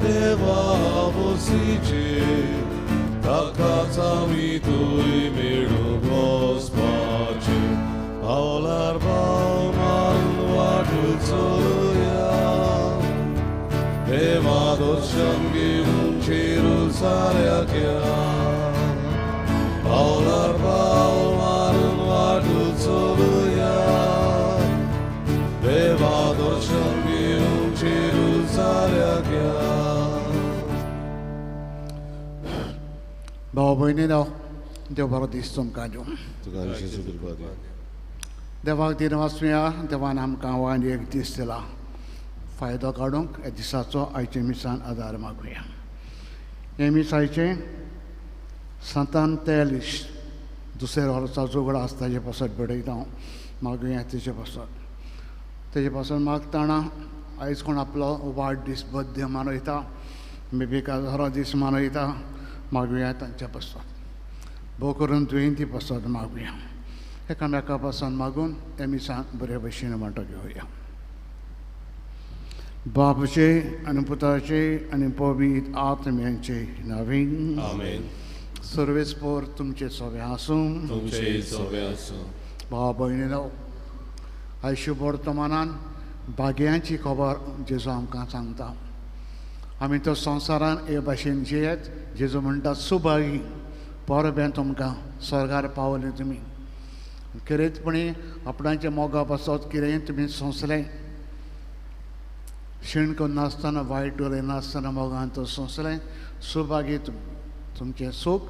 देवा बसीचे ताका आमी तुय मेळून वचपाचे पावलार पाव मारून वाटू चलुया देवा दर्शन घेवन जेरुसाल्याक या पावलार पाव मारून वाटू चलुया देवा दर्शन घेवन जेरुसाल्याक या भाव भयणीनो देव बरो दीस तुमकां दिवं देवाक दिनवासुया देवान आमकां वांगडी एक दीस दिला फायदो काडूंक ह्या दिसाचो आयचे मिसान आदार मागुया हे मिसायचे संतान तेलिश दुसरे वर्साचो उगडो आसता ताजे पासत बडयता मागुया तेजे पासून मागतना आयज कोण आपलो वाडदीस बर्थडे मनयता मेबी काजारो दीस मनयता मागुया तांच्या पासून भोव करून दुयेंती पासत मागुया एकामेका पासून मागून हे मिसान बरे भशेन वांटो घेवया बापाचे आनी पुताचे आनी पवित्र आत्म्याचे नांवान आमेन सर्वेस्पोर तुमचे सोबे आसूं भाव भयणीनो आयज शुभ वर्तमानान भाग्यांची खबर जेजू आमकां सांगता आमी तो संवसारान हे भाशेन जियेत जेजू म्हणटा सुभागी परबें तुमकां स्वर्गार पावले तुमी खरेंचपणी आपणाचें मोगाप आसत कितेंय तुमी सोंसलें शीण करून नासतना वायट उलयनासतना नासतना मोगान तो सोंसलें सुभागी तुमचें सूख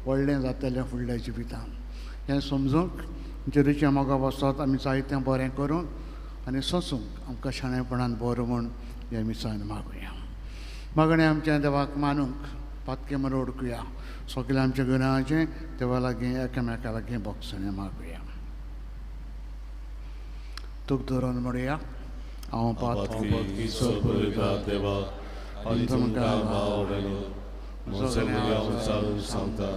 व्हडलें जातलें फुडल्या जिवितान हें समजूंक जेजूचें मोगाप आसत आमी जायतें बरें करून आनी सोंसूंक आमकां शाणेपणान बरो म्हूण हे मिसान मागुया मागणें आमच्या देवाक मानूंक पातके म्हणून ओळखुया सगळें आमच्या गुन्यांचें देवा लागीं एकामेका लागीं भोगसणें मागुया तुक धरून म्हणुया हांव पातकी सोडुया देवा आनी तुमकां आवडलो म्हजो चालून सांगता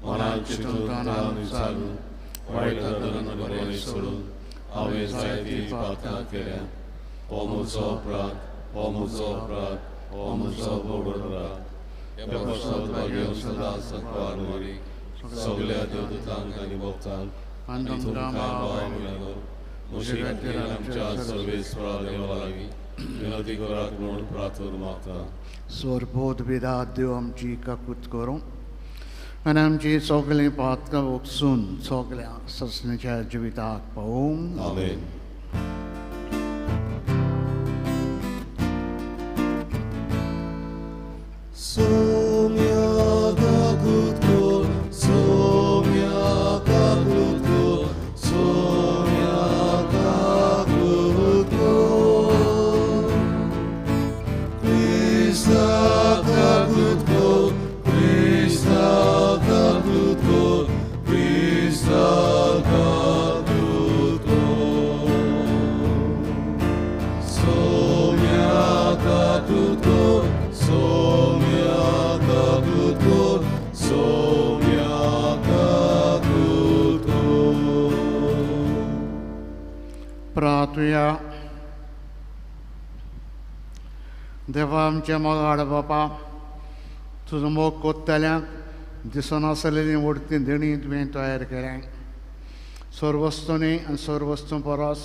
मनान चिंतून आनी चालून वायट धरून बरें सोडून हांवें जायतीं पातकां केल्या हो म्हजो अपराध हो म्हजो अपराध हो म्हजो अपराध ह्या पासत भाग्यो सदांच वाडोवरी सगळ्या देवदूतांक आनी भक्तांक आनी तुमकां आवडलो म्हजे खातीर आमच्या सर्वेस्परा देवा लागीं विनंती करात म्हणून प्रार्थना मागता सोरबोध विदात देव आमची काकूत करूं आनी आमची सगळीं पातकां वचून सगळ्या ससण्याच्या जिविताक पावूंक आमेन प्रार्थुया देवा आमच्या मोगाड बापा तुजो मोग कोत्तल्यांक दिसून आसलेलीं उडती देणी तुवें तयार केल्या सर्वस्तुंनी आनी सर्वस्तू परस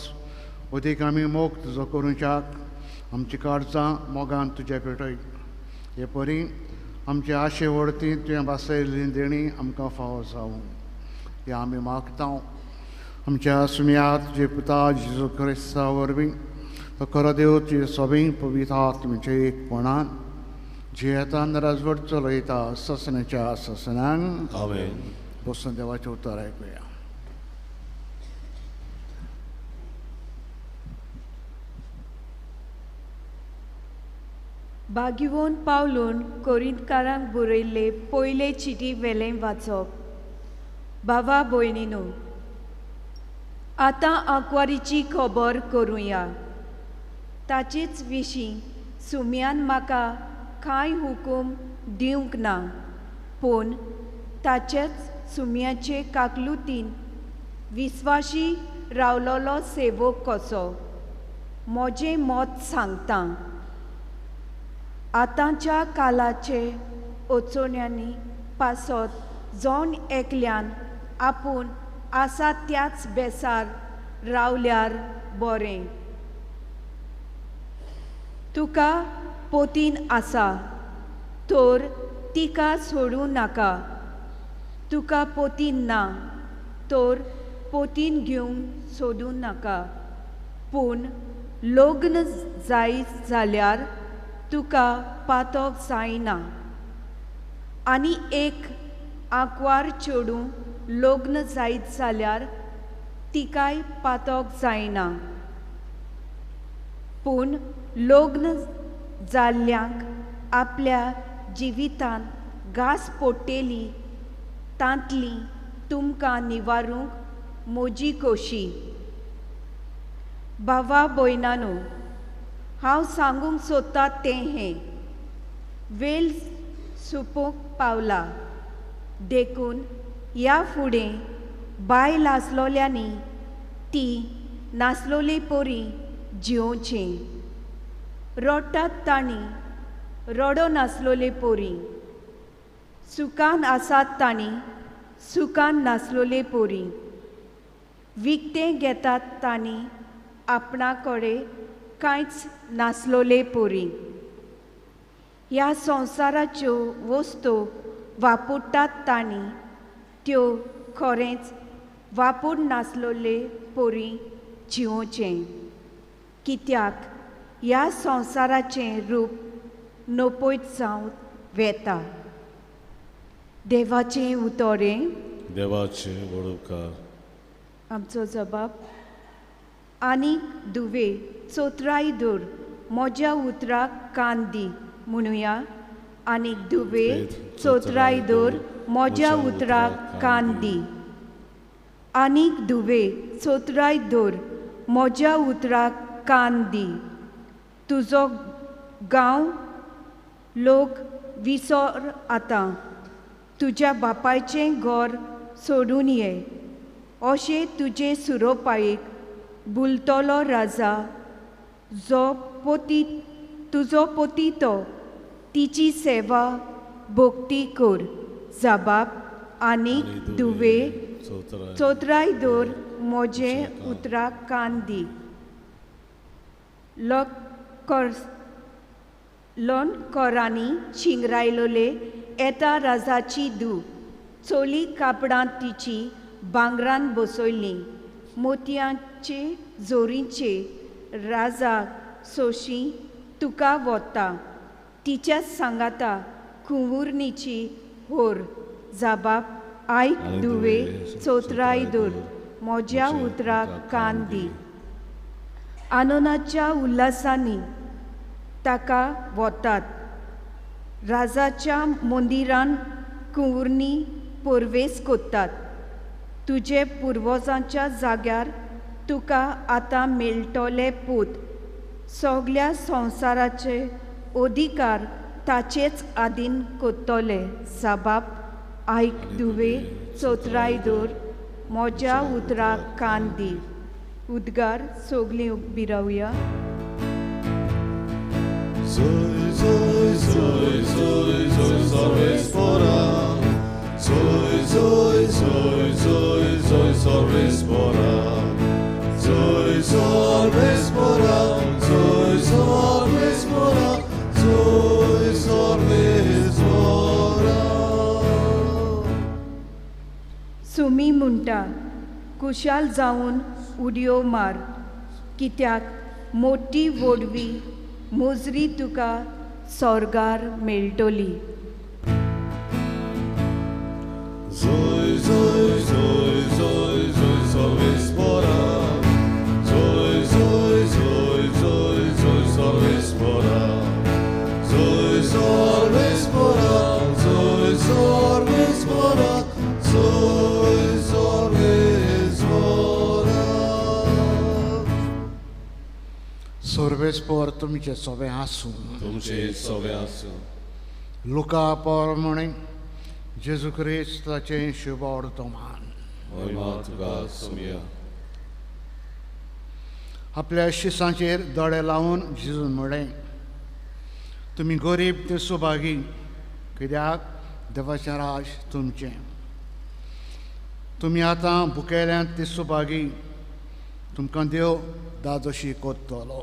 अदीक आमी मोग तुजो करूच्याक आमची काळजां मोगान तुज्या पेटय हे परी आमची आशे वडती तुवें बासयल्लीं देणी आमकां फावो जावं हे आमी मागता आमच्या सुम्यात जे पुता जेजू क्रिस्ता वरवीं तो खरो देव तुजे सोबीं पवित्र आत्म्याचे एकपणान जियेतान राजवट चलयता ससण्याच्या ससनांक आमेन बसून देवाचें उतर आयकुया भाग्यवन पावलून कोरिंतकारांक बरयल्ले पयले चिटी वेलें वाचप भावा भयणीनो आतां आंकवारीची खबर करुया ताचेच विशीं सुम्यान म्हाका कांय हुकूम दिवंक ना पूण ताचेच सुम्याचे काकलुतीन विस्वाशी रावलोलो सेवक कसो मोजें मत सांगता आतांच्या कालाचे ओचोण्यांनी पासत जावन एकल्यान आपूण आसा त्याच बेसार रावल्यार बरें. तुका पोतीन आसा तर तिका सोडूं नाका. तुका पोतीन ना तर पोतीन घेवंक सोदूं नाका. पूण लग्न जायत जाल्यार तुका पातोक जायना. आनी एक आंकवार चेडूं लग्न जायत जाल्यार तिकाय पातोक जायना. पूण लग्न जाल्ल्यांक आपल्या जिवितांत घास पडटली तांतली तुमकां निवारूंक म्हजी खोशी. भावा भयणांनो, हांव सांगूंक सोदतां तें हें. वेळ सोंपूंक पावला. देखून ह्या फुडें बायल आसलोल्यांनी ती नासलोली पोरी जिवोवचें. रडटात तांणी रडो नासलोले पोरी. सुखान आसात तांणी सुखान नासलोले पोरी. विकतें घेतात तांणी आपणा कडेन कांयच नासलोले पोरी. ह्या संवसाराच्यो वस्तू वापरतात तांणी त्यो खरेंच वापूर नासलोले पोरी जिवोवचें. कित्याक ह्या संवसाराचें रूप नपयत जावन वेता. देवाचें उतोरें. देवाचे वडोवकार. आमचो जबाब. आनीक दुवे चोत्राय दर म्हज्या उतराक कान दी म्हणुया. आनीक दुवे चोत्राय दर म्हज्या उतराक कान दी. आनीक दुवे चोत्राय दर म्हज्या उतराक कान दी. तुजो गांव लोक विसर आतां. तुज्या बापायचें घर सोडून ये. अशें तुजे सुरोपायेक बुलतलो राजा जो तुजो पोती तो तिची सेवा भोगती कर. जबाब. आनीक दुवे चोत्राय दर म्हजे उतराक कान दी. लोन कोरांनी शिंगरायलोले येता राजाची धूव. चोली कापडांत तिची भांगरान बसयल्ली. मोतयांचे जोरींचे राजाक सोशी तुका वता. तिच्या सांगाता कुंवुर्णीची होर. जबाब. आयक दुवे चोत्राय दर म्हज्या उतराक कान दी. आनंदाच्या उल्हासांनी ताका वतात. राजाच्या मंदिरान कुंवुर्णी परवेस कोत्तात. तुजे पुर्वजांच्या जाग्यार तुका आतां मेळटोले पूत. सगल्या संवसाराचे अधिकार ताचेच आदीन कोत्तोले. जबाब. आयक दुवे चोत्राय दर म्हज्या उतराक कान दी. उद्गार. सोगलीं उबी रावया. Soy, soy, soy, soy, soy, soy, spora. Soy, soy, soy, soy, soy, soy, spora. Soy, soy, spora. Soy, soy, spora. Soy, soy, spora. Sumi म्हणटा कुशाल जावन उडयो मार. कित्याक मोठी वडवी मोजरी तुका स्वर्गार मेळटली. Soy, soy, soy, soy, soy, soy, spora. Soy, soy, soy, soy, soy, soy, spora. Soy, soy, spora. Soy, soy, spora. Soy, soy, spora. सर्वेस्पर तुमचे सोबे आसूं. तुमचे सोबे आसूं. लुका प्रमाणे जेजू क्रिस्ताचे शुभ वर्तमान. महिमा तुका सोमया. आपल्या शिसांचेर दोळे लावन जेजून म्हळें, तुमी गरीब ते सुभागी कित्याक देवाचें राज तुमचें. तुमी आतां भुकेल्यांत ते सुभागी तुमकां देव दादोशी कोत्तलो.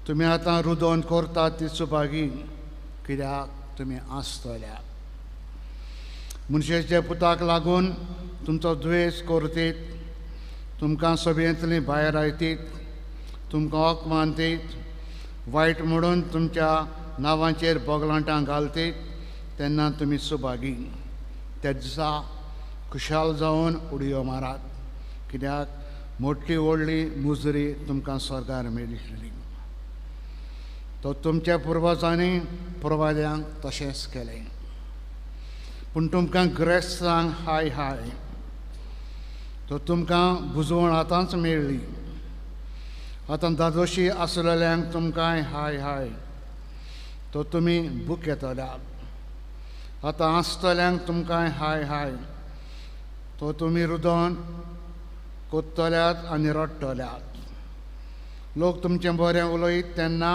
तुमी आतां रुदोन करतात ती सुभागी कित्याक तुमी आसतल्या. मनशेच्या पुताक लागून तुमचो द्वेश करतीत, तुमकां सभेंतलीं भायर आयतीत, तुमकां हॉक मानतीत, वायट म्हणून तुमच्या नांवांचेर बोगलांटां घालतीत, तेन्ना तुमी सुभागी. त्या दिसा खुशाल जावन उडयो मारात, कित्याक मोठी व्हडली मुजरी तुमकां स्वर्गार मेळटली. तो तुमच्या पुर्वजांनी पुर्वजांक तशेंच केलें. पूण तुमकां ग्रेस्तांक हाय हाय. तो तुमकां बुजवण आतांच मेळ्ळी. आतां दादोशी आसलेल्यांक तुमकांय हाय हाय. तो तुमी बूक येतल्यात. आतां आसतल्यांक तुमकांय हाय हाय. तो तुमी रुदोन कोत्तल्यात आनी रडटल्यात. लोक तुमचें बरें उलयत तेन्ना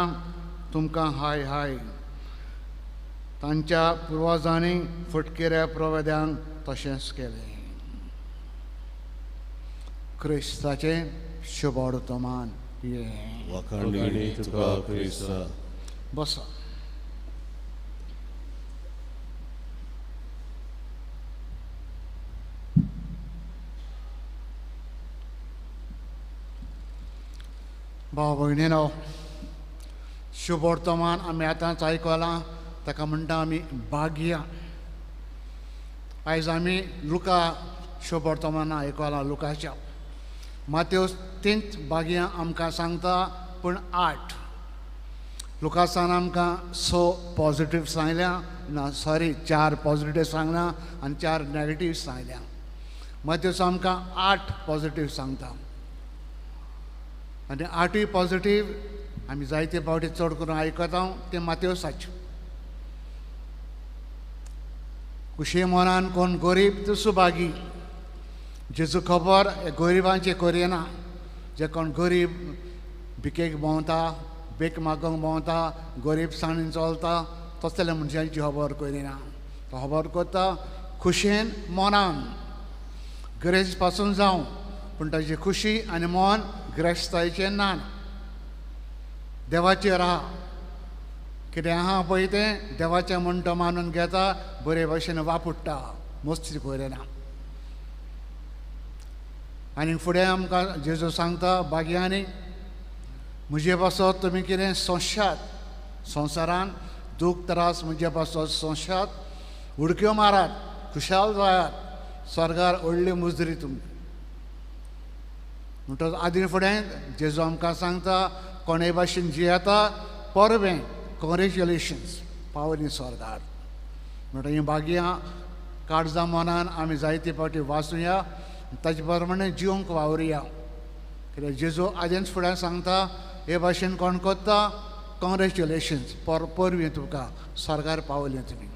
तुमकां हाय हाय. तांच्या पुर्वजांनी फटकेऱ्या प्रवेद्यांक तशेंच केलें. क्रिस्ताचें शुभवर्तमान हें. वखाणी तुका क्रिस्ता. बसा. भाव भयणीनो, शुभवर्तमान आमी आतांच आयकलां, ताका म्हणटा आमी भाग्य. आयज आमी लुका शुभवर्तमानां आयकलां लुकाच्या. मातेवस 3 भाग्यां आमकां सांगता, पूण 8. लुकासान आमकां 6 पॉजिटीव सांगल्या, ना सॉरी 4 पॉजिटीव सांगल्या आनी 4 नॅगेटीव सांगल्या. मातेवस आमकां 8 पॉजिटीव सांगता. आनी 8 पॉजिटीव आमी जायते फावटी चड करून आयकता ते मातेवसाचे. खुशी मनान कोण गरीब तो सुभागी. जेजू खबर गरिबांचे करिना. जे कोण गरीब भिकेक भोंवता, भीक मागोंक भोंवता, गरीबसाणीन चलता, तसल्या मनशांची खबर करिना. तो खबर करता खुशेन मनान. गरज पासून जावं, पूण ताची खुशी आनी मन ग्रेस्तायेचें ना. देवाचेर आहा. कितें आहा पळय तें देवाचें म्हणटा मानून घेता, बरे भशेन वापुट्टा, मस्ती करिना. आनी फुडें आमकां जेजू सांगता भाग्यांनी, म्हजे पासत तुमी कितें सोंशात. संवसारान दूख त्रास म्हजे पासत सोंशात. उडक्यो मारात, खुशाल जायात, स्वर्गार व्हडली मुजरी तुमकां. म्हणटच आदी फुडें जेजू आमकां सांगता, कोणे भाशेन जियेता परबें, कॉंग्रेच्युलेशन्स, पावली स्वर्गार. म्हणटा हीं भाग्यां काळजा मनान आमी जायते फावटी वाचुया, ताचे प्रमाणे जिवंक वावरुया. कित्याक जेजू आदींच फुडें सांगता, हे भाशेन कोण कोत्ता कॉंग्रेच्युलेशन्स, परबीं तुका स्वर्गार पावलीं तुमी.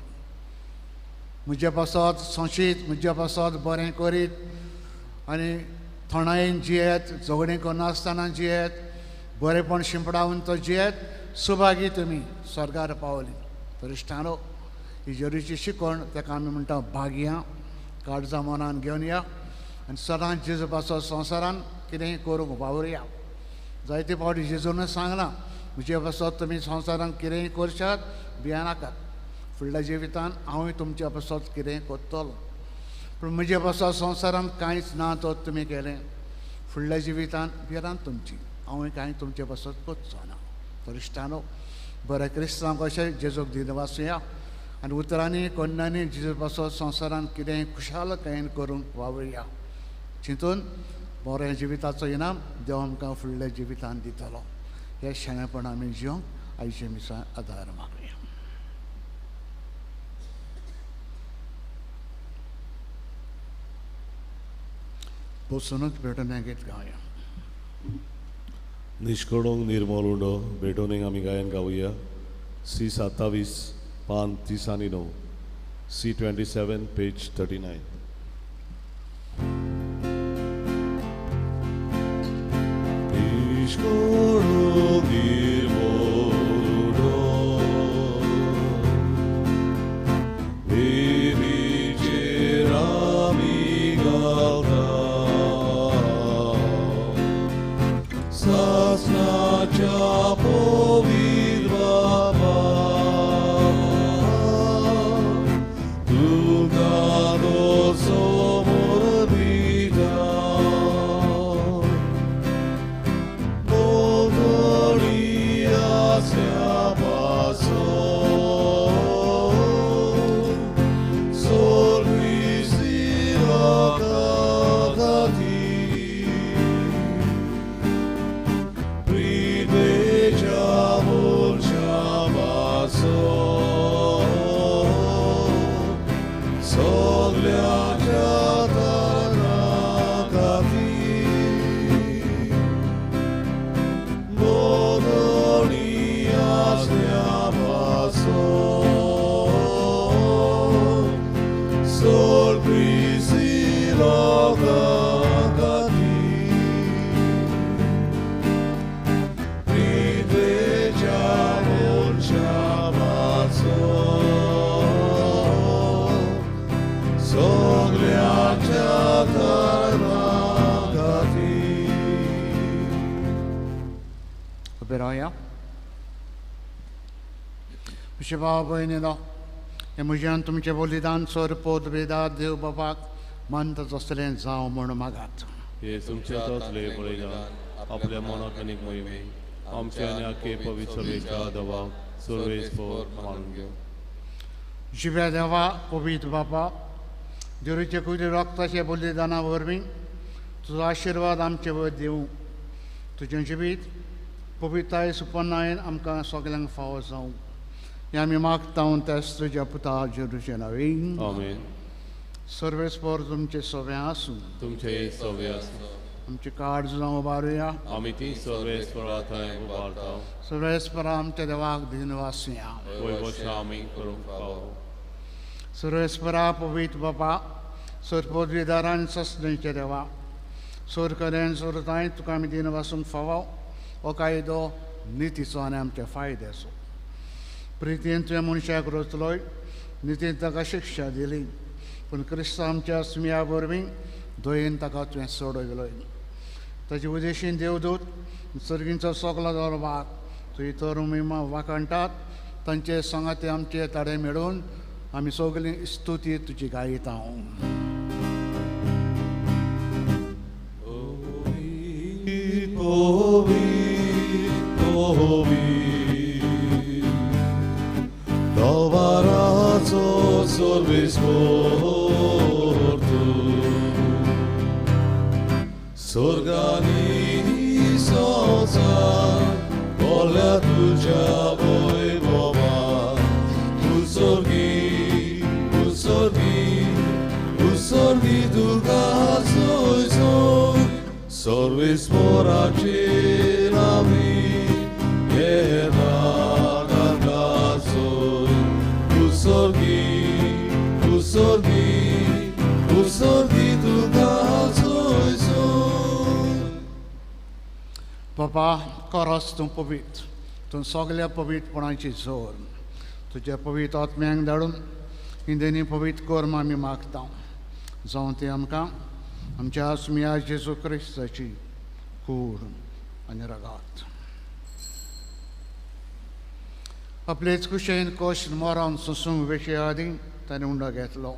म्हजे पासत सोंशीत, म्हजे पासत बरें करीत आनी थोणायेन जियेत, झगडीं करनासतना जियेत, बरेपण शिंपडावन तो जियेत, सुभागी तुमी स्वर्गार पावलीं. तर इश्टानो, ही जरूची शिकवण ताका आमी म्हणटा भाग्यां काळजा मनान घेवन या आनी सदांच जेजू पासत संवसारान कितेंय करूंक वावरुया. जायते फावटी जेजून सांगलां, म्हजे पासत तुमी संवसारान कितेंय करशात, भियेनाकात. फुडल्या जिवितान हांवूय तुमच्या पासत कितेंय करतलो. पूण म्हजे पासत संवसारान कांयच ना तो तुमी केलें. फुडल्या जिवितान भिरांत तुमची, हांवूय कांय तुमचे पासत करचो ना. तर इश्टानो, बरे क्रिस्तांव कशें जेजूक दिन वाचुया आनी उतरांनी कन्यांनी जेजू पासत संवसारान कितेंय खुशालकायेन करूंक वावरुया. चिंतून बऱ्या जिविताचो इनाम देव आमकां फुडल्या जिवितान दितलो. हे शेणेपण आमी जिवंक आयचे मिसा आदार मागुया. बसूनच भेटून गीत गावया. निष्कडोंग निर्मल उंडो भेटोनीक आमी गायन गावया. C27 पान 30 आनी 9, C27 पेज 39. Niष्कडोंग निर्मल उंडो सोगल्याच्या दाराखाती मोदणी आसल्यापासून सोलप्रिसी लोकाखाती प्रिद्वेच्या मोर्चापासून सोगल्याच्या दाराखाती. उबे रावया. म्हजे भाव भयणीनो, हे म्हज्यान तुमचें बलिदान सोरपोत वेदात देव बाबाक मंत तसलें जावं म्हूण मागात. हे तुमचे तोचले बळीदान आपल्या मोनाकनीक मोहिमे आमच्या आनी आख्खे पवित्र सभेच्या दबाव सर्वेस्पोर मानून घेऊ. जिव्या देवा पवित्र बाबा, देवरीचे कुडी रक्ताचे बलिदाना वरवीं तुजो आशिर्वाद आमचे वर दिवं. तुजें जिवीत पवित्रताय सुपन्नायेन आमकां सगल्यांक फावो जावं. हें आमी मागता तेच तुज्या पुता जेरूचे नांवें. आमेन. सर्वेस्पोर तुमचे सवे आसूं. तुमचे सवे आसूं. आमची कार्ड जावं उबारुया. आमी ती सर्वेस्परा थंय उबारता. सर्वेस्परा आमच्या देवाक दिनवासिया. वैभव आमी करूंक फावो. सर्वेस्परा पवित्र बाबा, सोरपोत विदारान ससणेचे देवा, सोर करेन सोरताय तुका आमी दिन वासूंक फावो. हो कायदो नितीचो आनी आमच्या फायद्याचो. प्रितीन तुवें मनशाक रचलोय, नितीन ताका शिक्षा दिली, पूण क्रिस्त आमच्या स्मिया वरवीं दयेन ताका तुवें सोडयलोय. ताचे उदेशीन देवदूत सर्गींचो सगलो दरबार तुवें तरुणी वाकणटात. तांचे संगाती आमचे ताडे मेळून आमी सगलीं स्तुती तुजी गायता. Dovaraco sorvesportu Sorgani soca Vola tuja vojvova Usorgi duga soj Sorvespora celami Jedna Usorgi tuga soy. बाबा, करस तूं पवित्र, तूं सगल्या पवित्रपणाची जोर तुज्या पवित्र आत्म्यांक धाडून इंदेनी पवित्र कर्म आमी मागता. जावं ती आमकां आमच्या आस्मिया जेजू क्रिस्ताची कूड आनी रगात. आपलेच कुशेन कोश मरण सुसूंक वेशे आदी ताणें उंडो घेतलो.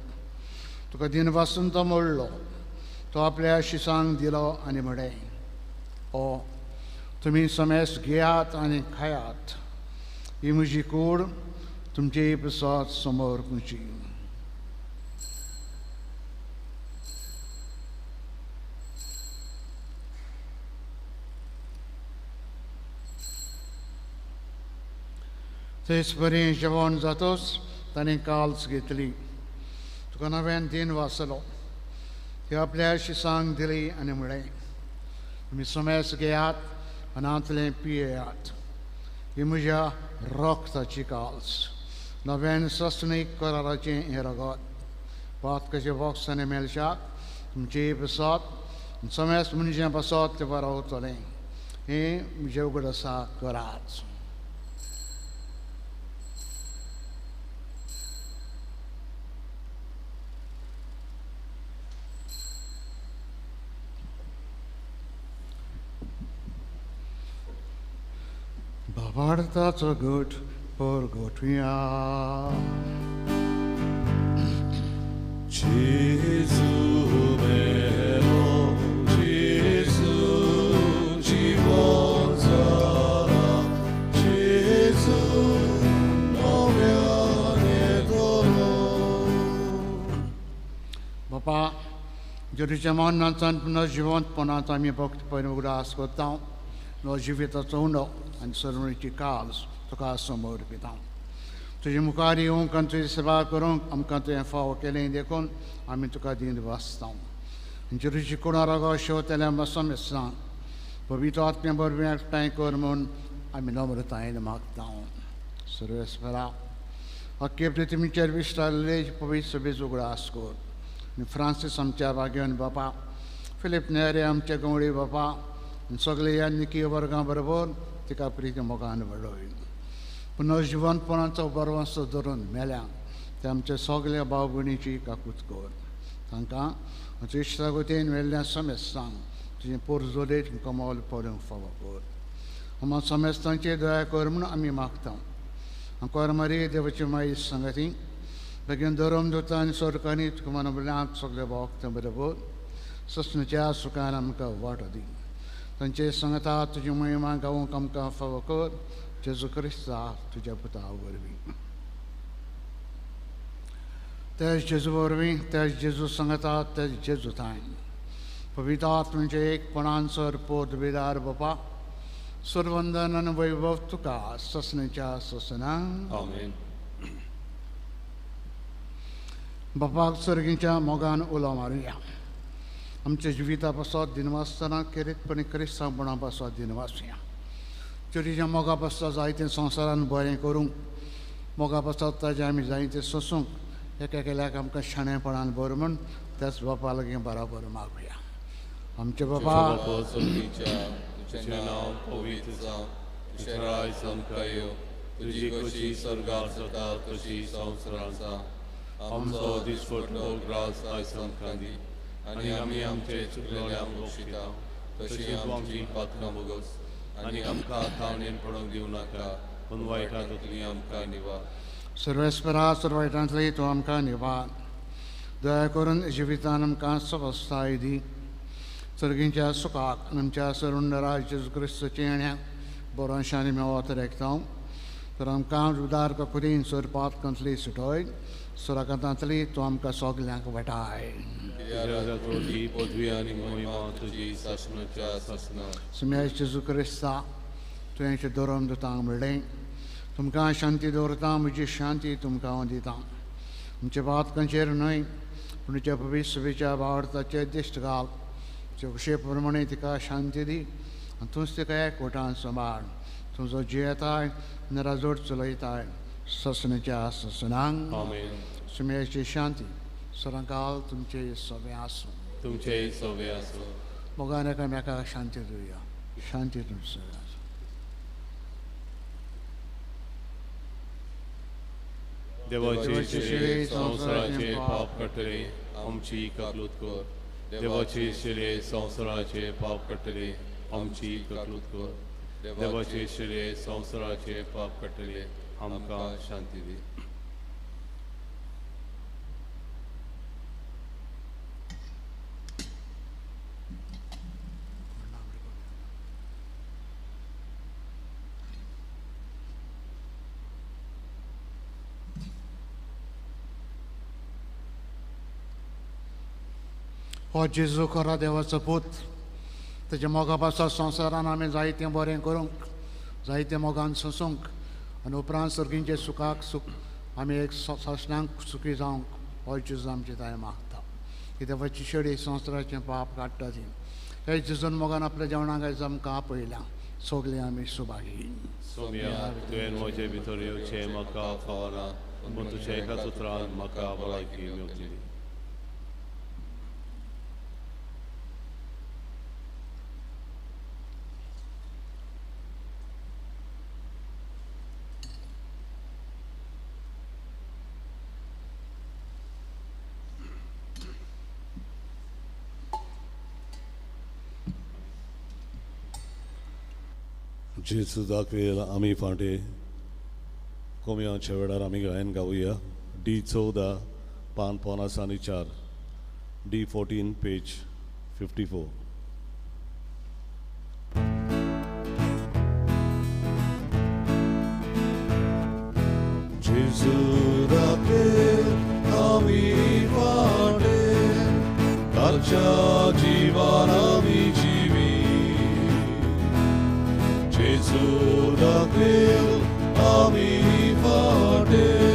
तुका दिन वासून तो मोडलो. तो आपल्या शिसांक दिलो आनी म्हळें, ओ तुमी समेस घेयात आनी खायात. ही म्हजी कूड तुमचे पिसात समोर पुंची. तेच बरें जेवण जातोच ताणें काल्स घेतली. तुका नव्यान दिन वाचलो. ती आपल्या शिसांक दिली आनी म्हळें, तुमी समेस घेयात आनांतलें पियेयात. ही म्हज्या रक्ताची काल्स, नव्यान सस्नीक कराराचें हें रगत. पातकाचे बॉक्सांनी मेलशाक तुमचे बसत समेस म्हणजे बसत ते बरें रावतलें. हें म्हजें उगड आसा, करात. Bavartaco good porgotuia. Gesù mio, Gesù ci porterà. Gesù non viene Baba, Jerusalem nantan puno jivant ponata mi bokt ponugra skotão. No jivita tono and suddenly calls to cast some more bit down. To तुजे मुखार येवंक आनी तुजी सेवा करूंक आमकां तुवें फावो केलें देखून आमी तुका दीन वाचता जेरुची कोणारागो शेवतेल्या मसम सांग पवित्र आत्म्या बरवीं एकठांय कर म्हूण आमी नम्रतायेन मागता सर्वेस्परा अख्खे पृथ्वीचेर विस्तारले पवित्र सभेचो उगडास कर आनी फ्रांसीस आमच्या वागेवन बापा फिलीप नेरे आमचे गवळी बापा आनी सगळे ह्या निकी वर्गां बरोबर तिका प्रिती मोगान वडोय पुनर्जिवनपणाचो बरवंसो धरून मेल्यांक ते आमचे सगळे भाव भयणीची काकूत कर तांकां तुजे इश्टागोतेन वेल्ल्या समेस्तांक तुजें पोरजोलेट कमोल पडूंक फावो कर आमा समेस्तांचेर दया कर म्हूण आमी मागता कोरमारी देवाची माई संगती बेगीन धर्म दोता आनी सरकानी तुका मनबल्यांक सगळे भोगता बरोबर ससणीच्या सुखान आमकां वाटो दी तांचे संगता तुजी महिमा गावूंक आमकां फावो कर जेजू क्रिस्ता तुज्या पुता वरवीं तेज जेजू वरवीं तेज जेजू संगता तेज जेजू थाय पवित्र आत्म्याचे एकपणान सर पोत बेदार बापा सुरवंदन आनी वैभव तुका ससणीच्या ससनांक आमेन. बापाक सर्गीच्या मोगान उलो मारुया आमच्या जिविता पासत दिनवासतना खेरीतपणी क्रिस्तांवपणा पासत दिनवासुया चुरीच्या मोगा पासता जायते संवसारान बरें करूंक मोगा पासत ताजे आमी जायते सोसूंक एकेल्याक आमकां शाणेपणान बर म्हूण त्याच बापा लागीं बराबर मागुया आमचे बाबा तुझें नांव पवित्र जावं तुजें राय चमकायो तुजी कशी स्वर्गार जाता तशी संवसारांत जावं आमचो दिसपटलो ग्रास आयज आमकां दी आनी आमी आमचे चुकलेल्यांक बक्षिता तशी आमची पातकां बोगस आनी आमकां ताणेन पडोवंक दिवं नाका पूण वायटांतली आमकां निवार सर्वेस्परा सर्वायटांतली तूं आमकां निवार दया करून जिवितान आमकां सवस्थाय दी सर्गींच्या सुखाक आमच्या सरुंडरा जेजू क्रिस्तचे येण्याक बरोवशांनी मेवत रेखता तर आमकां उदार कपुरीन सरपात कंतली सुटोय सुराकांतांतली तूं आमकां सगल्यांक वटाय पदवी आनी महिमा तुजी ससनाच्या ससना सुम्याच जेजू क्रिस्ता तुवें धर्म दितांक म्हणलें तुमकां शांती दवरता म्हजी शांती तुमकां हांव दितां आमच्या बातकांचेर न्हय पूण तुज्या पवित्र सभेच्या वावरताचे दिश्ट घाल तुजे कुशे प्रमाणे तिका शांती दी आनी तूंच तिका एकवटान सांबाळ तुजो जीव येताय निराजोड चलयताय ससनाच्या ससनांक सुम्याची शांती सरांकाल तुमचे सवे आसूं तुमचे सवे आसूं मोगान एकामेकाक शांती दिवया शांती तुमचे सवे आसूं देवाची शिळे संवसाराचे पाप कटले आमची काकलूत कर देवाची शिळे संवसाराचे पाप कटले आमची काकलूत कर देवाची शिळे संवसाराचे पाप कटले आमकां शांती दी हो जेजू खरा देवाचो पूत तेच्या मोगा पासत संवसारान आमी जायतें बरें करूंक जायतें मोगान सोसूंक आनी उपरांत सर्गींचे सुखाक सूख आमी एक ससनांक सुखी जावंक हो जेजू आमचे ताय मागता की देवाची शेळी संवसाराचें पाप काडटा ती हे जेजून मोगान आपल्या जेवणाक आयज आमकां आपयल्या सगळीं आमी सुभागी सोम्या तुवें म्हजे भितर येवचें म्हाका फावना पूण तुज्या एकाच उतरान म्हाका भलायकी मेवची दी जेजू दाखवेल आमी फाटे कोमयांच्या वेळार आमी गायन गावुया D14 पान 50 आनी 4 D14 पेज 54 जेजू दाखवेल आमी फाटे ताच्या जिवान आमी जिवी जेजू दाखवेल आमी फाटे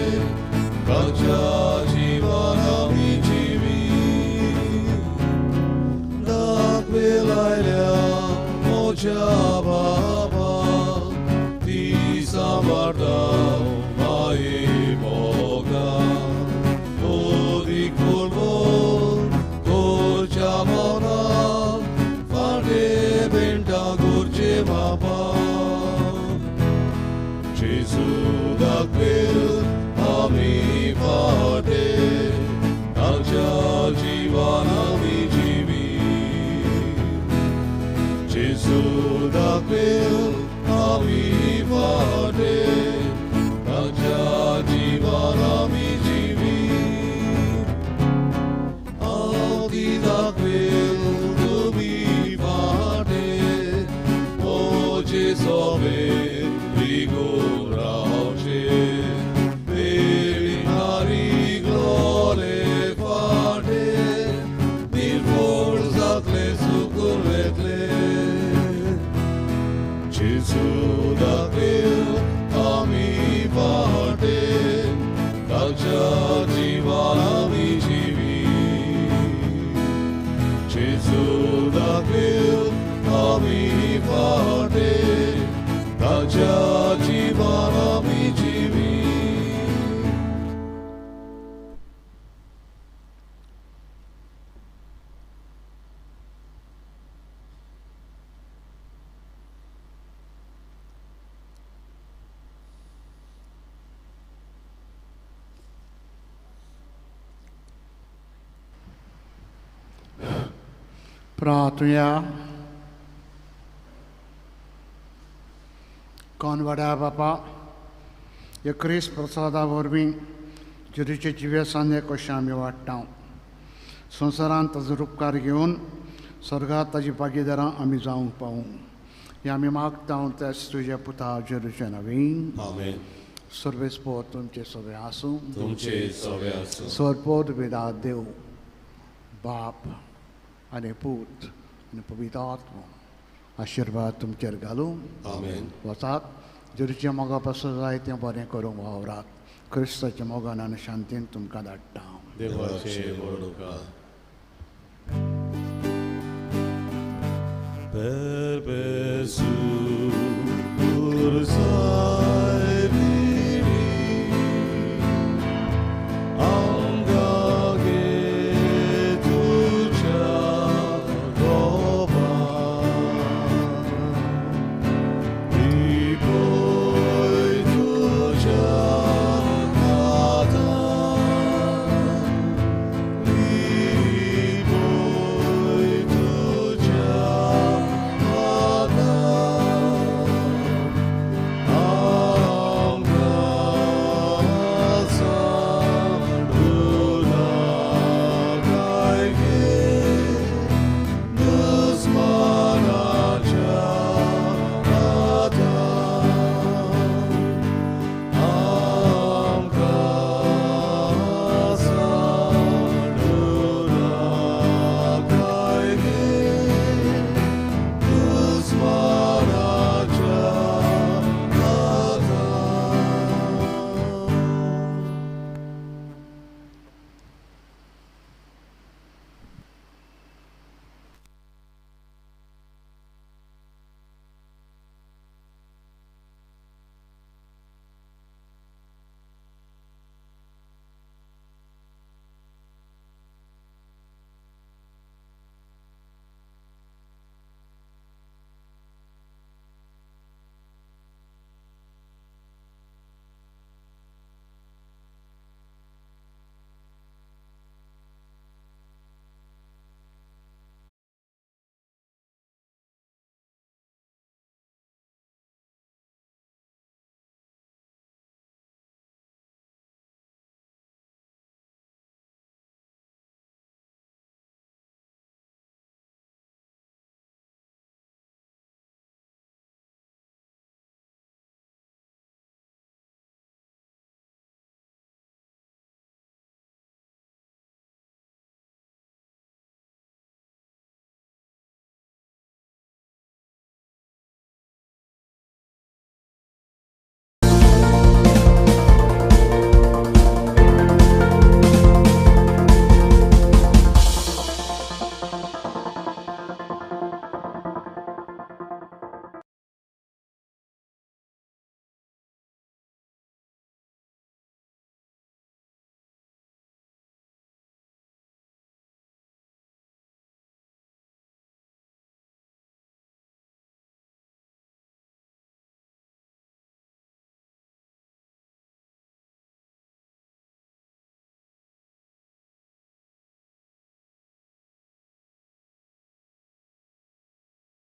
प्रार्थुया कोनवाड्या बापा हे क्रिस्त प्रसादा वरवीं जेजूचे जिवेसांत कशें आमी वाडटा संवसारांत ताजो उपकार घेवन स्वर्गांत ताजी भागीदारां आमी जावंक पावूं हे आमी मागता तेच तुज्या पुता जेजूचे नवीन आमेन. सर्वेस्पोर तुमचे सगळे आसूं तुमचे सवे आसूं. सर्वोद वेदा देव बाप आनी पूत आनी पवित्र आत्मा आशिर्वाद तुमचेर घालूं. आमेन. वचात जेजूचे मोगा पासून जाय तें बरें करूंक वावरात. क्रिस्ताच्या मोगान आनी शांतीन तुमकां धाडटा. देवाचे वडणुकार. Perpetuum